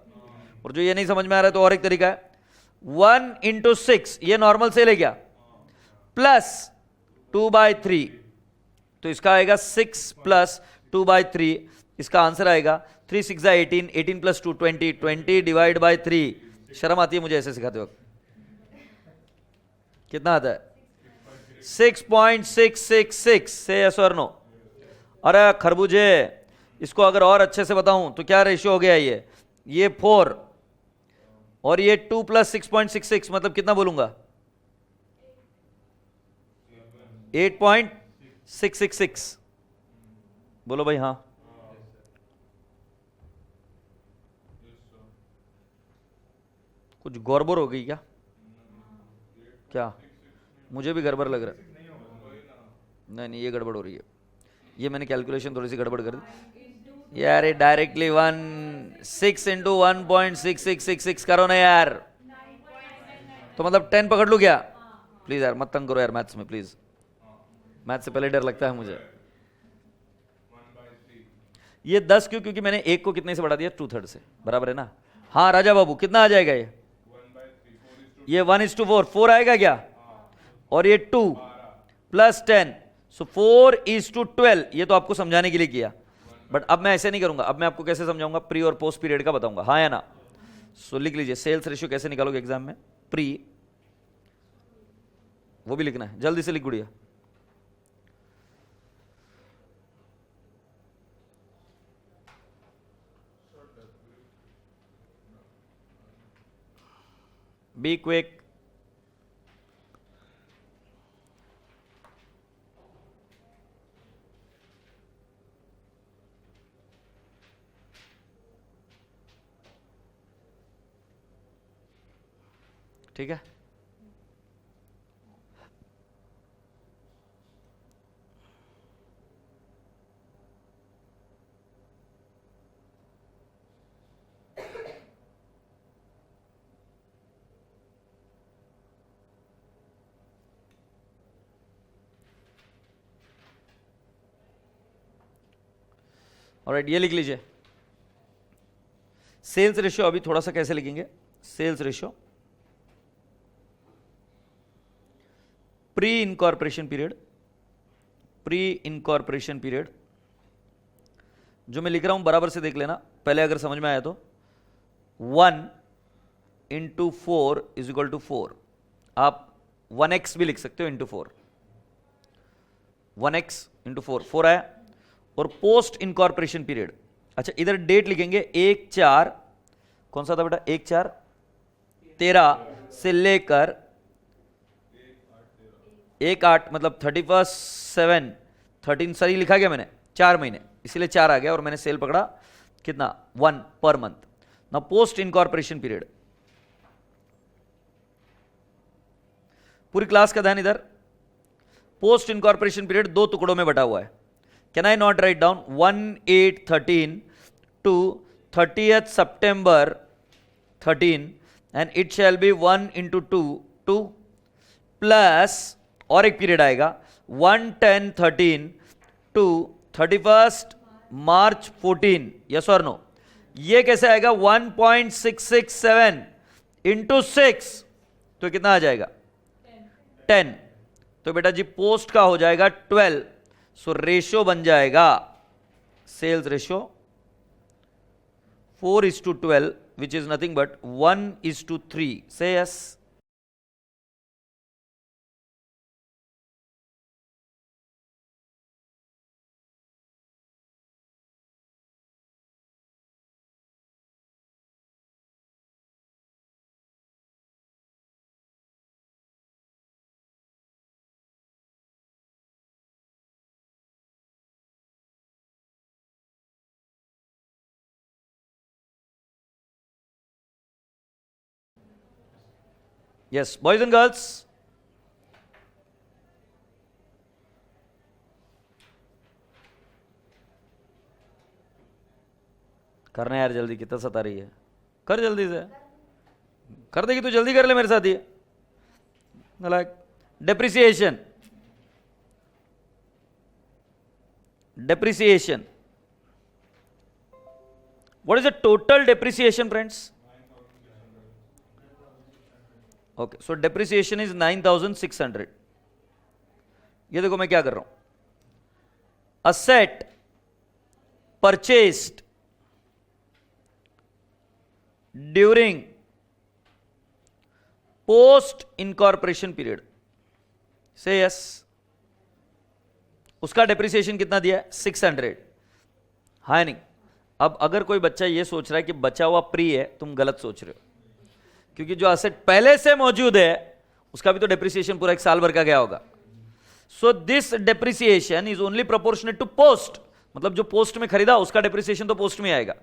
और जो ये नहीं समझ में आ रहा है तो और एक तरीका है, 1 × 6, ये नॉर्मल सेल है क्या, प्लस 2/3, तो इसका आएगा 6 + 2/3, इसका आंसर आएगा 3 6 = 18, 18 + 2 20, 20 / 3, शर्म आती है मुझे ऐसे सिखाते वक्त, कितना आता है 6.666, से यस और नो? अरे खरबूजे, इसको अगर और अच्छे से बताऊं तो क्या रेशियो हो गया, ये 4 और ये 2 + 6.66, मतलब कितना बोलूंगा 8.666, बोलो भाई हाँ, कुछ गड़बड़ हो गई क्या? क्या मुझे भी गड़बड़ लग रहा है, नहीं ये गड़बड़ हो रही है, ये मैंने कैलकुलेशन थोड़ी सी गड़बड़ कर दी यार, ये डायरेक्टली 6 × 1.6666 करो ना यार, तो मतलब 10 पकड़ लूं क्या? प्लीज यार मत तंग करो यार मैथ्स में, प्लीज, मैथ से पहले डर लगता है मुझे। ये 10 क्यों? क्योंकि मैंने 1 को कितने से बढ़ा दिया 2/3 से, बराबर है ना? हाँ राजा बाबू, कितना आ जाएगा ये 1:4, 4 आएगा क्या? और ये 2 + 10, सो 4:12, ये तो आपको समझाने के लिए किया, बट अब मैं ऐसे नहीं करूंगा, अब मैं आपको कैसे समझाऊंगा, प्री और पोस्ट पीरियड का बताऊंगा, हाँ या ना? सो लिख लीजिए, सेल्स रेशियो कैसे निकालोगे एग्जाम में, प्री, वो भी लिखना है, जल्दी से लिख गुड़िया, बी क्विक, ठीक है? ऑलराइट, ये लिख लीजिए, सेल्स रेशियो अभी थोड़ा सा कैसे लिखेंगे, sales ratio pre incorporation period, pre incorporation period, जो मैं लिख रहा हूं बराबर से देख लेना, पहले अगर समझ में आया तो 1 × 4 = 4, आप 1x भी लिख सकते हो इंटू 4, 1x × 4, 4 आया। और पोस्ट इनकॉर्पोरेशन पीरियड, अच्छा इधर डेट लिखेंगे 1/4, कौन सा था बेटा, 1/4/13 से लेकर 1/8, मतलब 31/7/13, सही लिखा गया मैंने, 4 महीने, इसीलिए 4 आ गया, और मैंने सेल पकड़ा कितना 1 पर मंथ। ना पोस्ट इनकॉर्पोरेशन पीरियड, पूरी क्लास का ध्यान इधर, पोस्ट इनकॉर्पोरेशन पीरियड 2 टुकड़ों में बटा हुआ है, can I not write down 1/8/13 to 30th September 13, and it shall be 1 × 2 plus और एक पीरियड आएगा 1/10/13 to 31st March 14, यस और नो? ये कैसे आएगा 1.667 × 6, तो कितना आ जाएगा 10, तो बेटा जी पोस्ट का हो जाएगा 12, सो रेशो बन जाएगा sales ratio 4:12, which is nothing but 1:3. Say yes. Yes, boys and girls. करना यार जल्दी, कितना सता रही है, कर जल्दी से, कर देगी तो जल्दी कर ले मेरे साथ ये। Like depreciation, depreciation, what is the total depreciation friends? Okay, so depreciation is 9,600. ये देखो मैं क्या कर रहा हूं, asset purchased during post incorporation period, say yes, उसका डेप्रिसिएशन कितना दिया है 600, हाँ नहीं। अब अगर कोई बच्चा ये सोच रहा है कि बचा हुआ प्री है, तुम गलत सोच रहे हो, क्योंकि जो असेट पहले से मौजूद है उसका भी तो डेप्रिसिएशन पूरा एक साल भर का गया होगा। So this depreciation is only proportionate to post, मतलब जो पोस्ट में खरीदा उसका डेप्रिसिएशन तो पोस्ट में आएगा,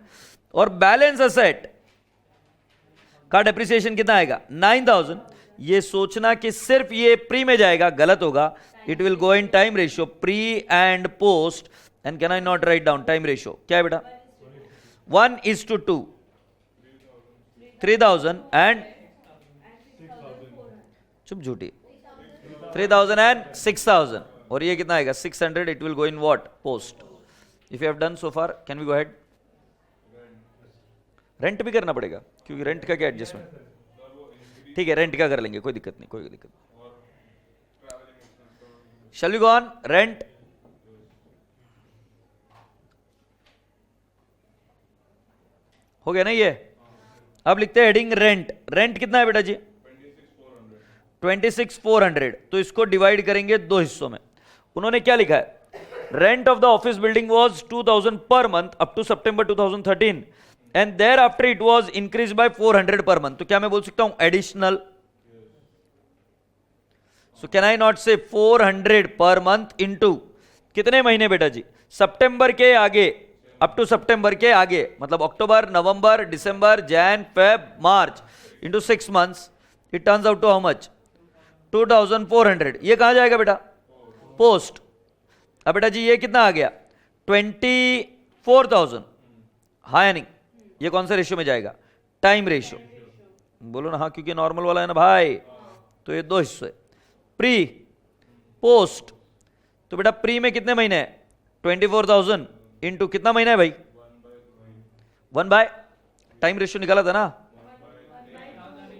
और बैलेंस असेट का डेप्रिसिएशन कितना आएगा 9,000। ये सोचना कि सिर्फ ये प्री में जाएगा गलत होगा। It will go in time ratio, pre and post, and can I not write down time ratio क्या है बेटा 1:2, 3,000 एंड चुप झूठी 3,000 एंड 6,000, और ये कितना आएगा 600। It will go in what post. If you have done so far can we go ahead. Rent भी करना पड़ेगा क्योंकि रेंट का क्या एडजस्टमेंट, ठीक है रेंट का कर लेंगे, कोई दिक्कत नहीं, कोई दिक्कत नहीं। Shall we go on rent, हो गया ना ये। अब लिखते हैं हेडिंग रेंट। रेंट कितना है बेटा जी 26,400। तो इसको डिवाइड करेंगे दो हिस्सों में। उन्होंने क्या लिखा है, rent of the office building was 2,000 per month up to September 2013 and thereafter it was increase by 400 per month. तो क्या मैं बोल सकता हूं additional, so can I not say 400 per month into कितने महीने बेटा जी सितंबर के आगे, अप टू सितंबर के आगे, मतलब अक्टूबर, नवंबर, दिसंबर, Jan, Feb, March into 6 months, it turns out to how much 2,400। ये कहां जाएगा बेटा पोस्ट। अब बेटा जी ये कितना आ गया 24,000, हाँ या नहीं, ये कौन सा रेशियो में जाएगा टाइम रेशियो, बोलो ना हाँ, क्योंकि नॉर्मल वाला है ना भाई। तो ये दो हिस्से प्री पोस्ट। तो बेटा प्री में कितने महीने हैं 24,000 इनटू कितना महीना है भाई 1/, टाइम रेशियो निकाला था ना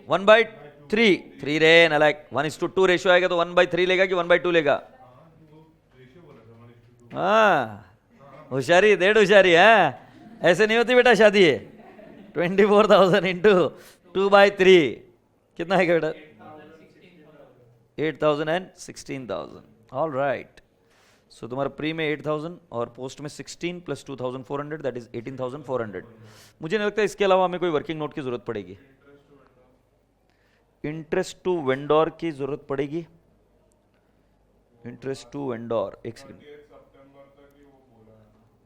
1/3, 3 रे ना, लाइक 1:2 रेशियो आएगा तो 1/3 लेगा कि 1/2 लेगा। हाँ होशियारी, डेढ़ होशियारी है, ऐसे नहीं होती बेटा शादी है। 24,000 इंटू 2/3 कितना है बेटा 8,000 एंड 16,000। ऑल राइट, सो तुम्हारा प्री में 8,000 और पोस्ट में 16 प्लस 2,400 दैट इज 18,400। मुझे नहीं लगता इसके अलावा हमें कोई वर्किंग नोट की जरूरत पड़ेगी। इंटरेस्ट टू वेंडर की जरूरत पड़ेगी, इंटरेस्ट टू वेंडर, एक second,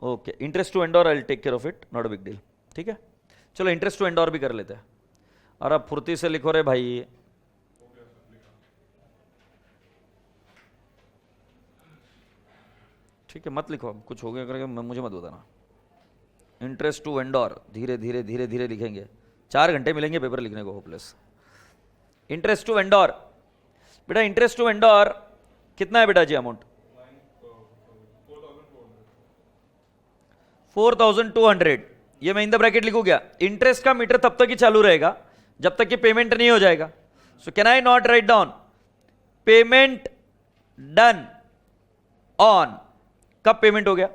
okay interest to vendor I will take care of it, not a big deal. ठीक है चलो इंटरेस्ट टू वेंडर भी कर लेते हैं। और अब फुर्ती से लिखो रे भाई, ठीक है मत लिखो, कुछ हो गया करके मुझे मत बताना। इंटरेस्ट टू वेंडर धीरे धीरे धीरे धीरे लिखेंगे, 4 घंटे मिलेंगे पेपर लिखने को होपलेस। इंटरेस्ट टू वेंडर, बेटा इंटरेस्ट टू वेंडर कितना है बेटा जी अमाउंट 4,200। ये मैं इन द ब्रैकेट लिखूं क्या, इंटरेस्ट का मीटर तब तक ही चालू रहेगा जब तक कि पेमेंट नहीं हो जाएगा। सो can I not write down payment done on कब पेमेंट हो गया?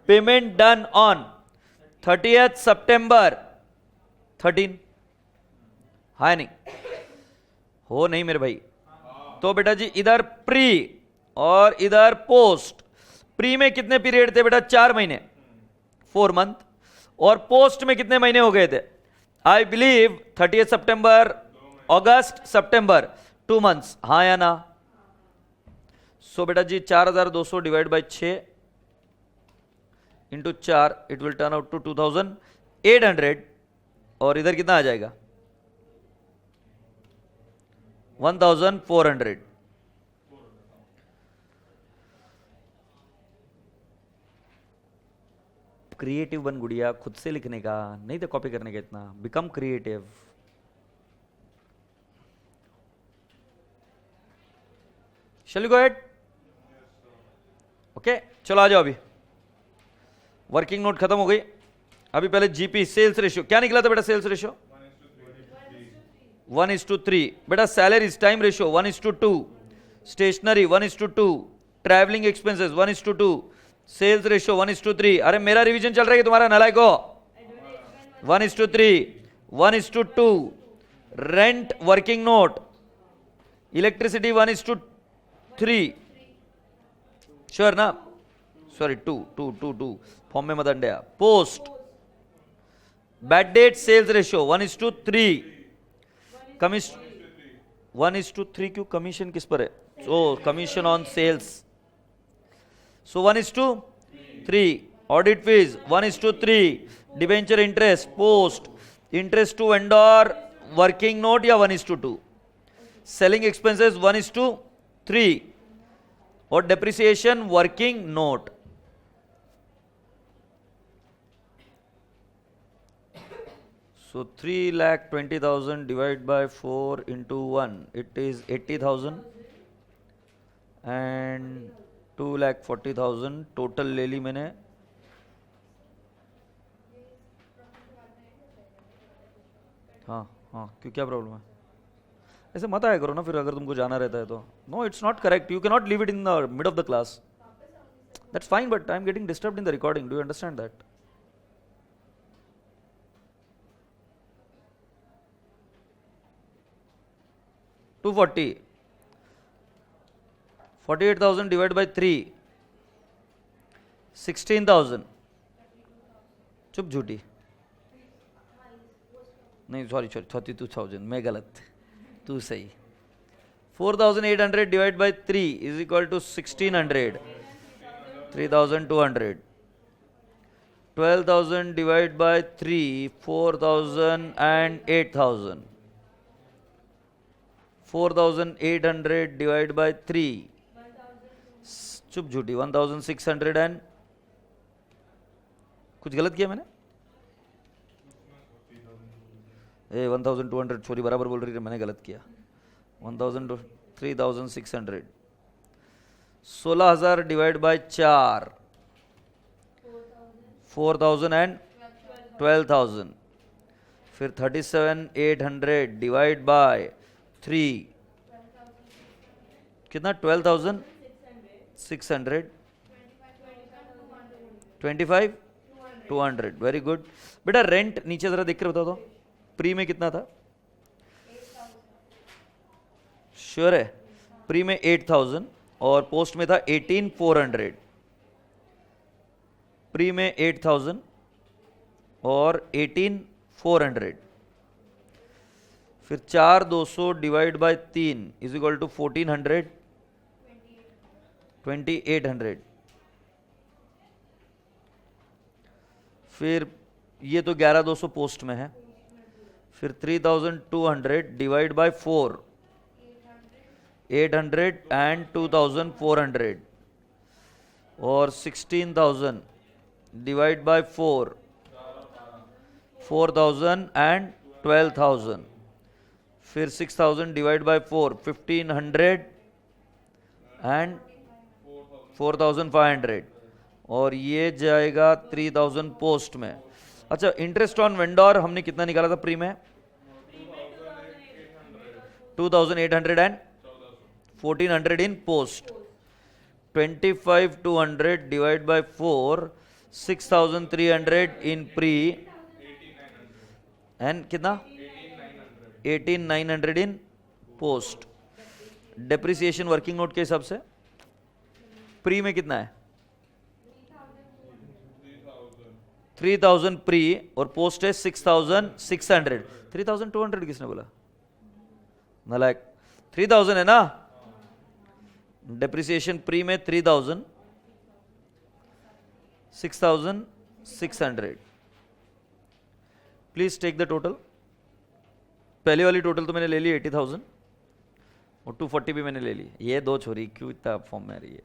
पेमेंट डन ऑन 30th सितंबर 13। है नहीं? हो नहीं मेरे भाई? तो बेटा जी इधर प्री और इधर पोस्ट। प्री में कितने पीरियड थे बेटा? 4 महीने, 4 मंथ। और पोस्ट में कितने महीने हो गए थे? I believe 30th September, August, September, 2 months. हाँ या ना? सो बेटा जी 4200 divide by 6 into 4, it will turn out to 2800। और इधर कितना आ जाएगा? 1400। क्रिएटिव बन गुड़िया, खुद से लिखने का नहीं तो कॉपी करने का। इतना become creative. Shall we go ahead? Okay चलो आ जाओ। अभी वर्किंग नोट खत्म हो गई। अभी पहले जीपी सेल्स रेशियो क्या निकला था बेटा? Sales ratio 1:3। बेटा salaries time ratio 1:2। Stationery 1:2। Travelling expenses 1:2। Sales ratio 1:3। अरे मेरा रिवीजन चल रहा है कि तुम्हारा नालायक हो? 1:3, 1:2। Rent working note, electricity 1:3। Sure ना? सॉरी 2 फॉर्म में मत अंडे। Post bad debt sales ratio 1:3। Commission 1:3 क्यों? कमीशन किस पर है? So commission on sales. So 1:3। Audit fees 1:3। Debenture interest, post interest to vendor working note या 1:2। सेलिंग एक्सपेंसेस 1:3 और depreciation working note. So 3,20,000 divided by 4 into 1, it is 80,000 and 2,40,000 total ले ली मैंने। हाँ क्यों, क्या प्रॉब्लम है? ऐसे मत आया करो ना फिर, अगर तुमको जाना रहता है तो। No it's not correct, you can not leave it in the mid of the class. That's fine but I am getting disturbed in the recording, do you understand that? To 48,000 divided by 3, 16,000। चुप झूठी नहीं, sorry 32,000, मैं गलत, तू सही। 4,800 divided by 3 is equal to 1,600, 3,200। 12,000 divided by 3, 4,000 and 8,000। 4,800 divided by 3, चुप झूठी, 1,600 and कुछ गलत किया मैंने? 1,200 छोरी बराबर बोल रही है, मैंने गलत किया। 3,600। 16,000 डिवाइड बाय 4, 4,000 एंड 12,000। फिर 37,800 डिवाइड बाय 3, कितना? 12,600। 25,200। वेरी गुड बेटा। रेंट नीचे जरा देख कर बता दो, प्री में कितना था? श्योर है? प्री में 8,000 और पोस्ट में था 18,400। प्री में 8,000 और 18,400। फिर 4,200 divide by 3 is equal to 1,400, 2,800। फिर ये तो 11,200 पोस्ट में है। फिर 3,200 डिवाइड बाय 4, 800 एंड 2,400। और 16,000 डिवाइड बाय 4, 4,000 एंड 12,000। फिर 6,000 डिवाइड बाय 4, 1,500 एंड 4,500। और ये जाएगा 3,000 पोस्ट में। अच्छा, इंटरेस्ट ऑन वेंडर हमने कितना निकाला था प्री में? 2,800 and 1,400 in post. 25,200 divide by 4, 6,300 in pre and कितना 18,900 इन पोस्ट. डेप्रिसिएशन वर्किंग नोट के हिसाब से प्री में कितना है 3,000 प्री और पोस्ट है 6,600. 3,200 किसने बोला नालायक. 3,000 है ना. डेप्रिसिएशन प्री में 3,000, 6,600. Please take the total. पहले वाली टोटल तो मैंने ले ली 80,000 और 240 भी मैंने ले ली. ये दो छोरी क्यों इतना फॉर्म में आ रही है.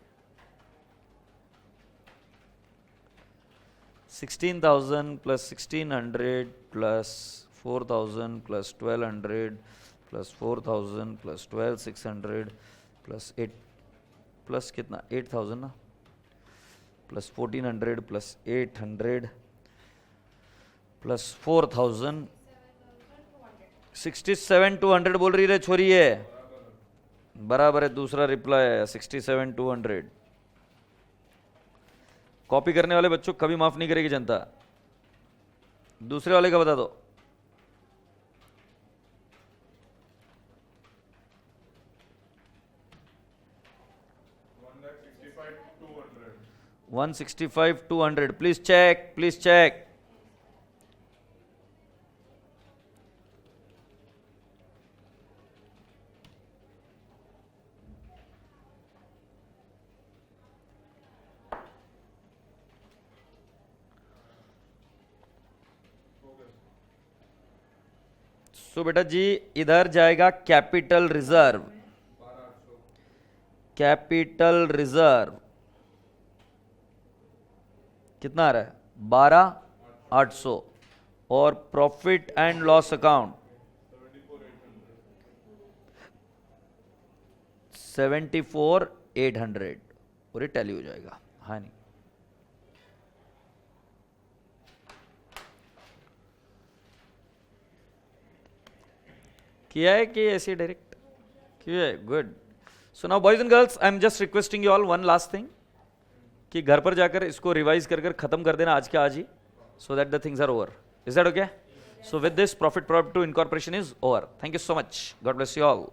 16,000 plus 1,600 plus 4,000 plus 1,200 plus 4,000 plus 12,600 plus 8 plus कितना 8,000 ना प्लस 1,400 प्लस 800 प्लस 4,000 67,200 बोल रही रे छोरी है. बराबर है. दूसरा रिप्लाई है 67,200. कॉपी करने वाले बच्चों कभी माफ नहीं करेगी जनता. दूसरे वाले का बता दो. $165,200. Please check, please check. So बेटा जी इधर जाएगा कैपिटल रिजर्व. कैपिटल रिजर्व कितना आ रहा है 12,800 और प्रॉफिट एंड लॉस अकाउंट 74,800 और ये टैली हो जाएगा. हाँ नहीं किया है कि ऐसे डायरेक्ट किया है. Good. So now boys and girls I am just requesting you all one last thing कि घर पर जाकर इसको रिवाइज कर खत्म कर देना आज के आज ही. So that the things are over. Is that okay. So with this profit to incorporation is over. Thank you so much. God bless you all.